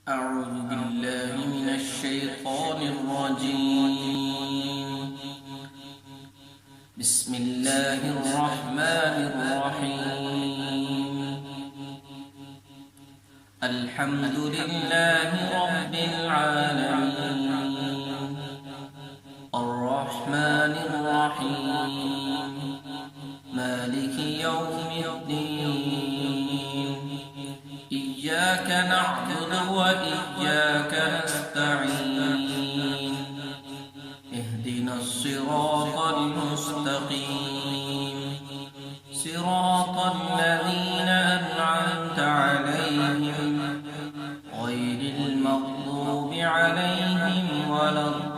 أعوذ بالله من الشيطان الرجيم. بسم الله الرحمن الرحيم. الحمد لله رب العالمين، الرحمن الرحيم، مالك يوم الدين. إياك نعبد وإياك نستعين. اهدنا الصراط المستقيم، صراط الذين أنعمت عليهم غير المغضوب عليهم ولا الضالين.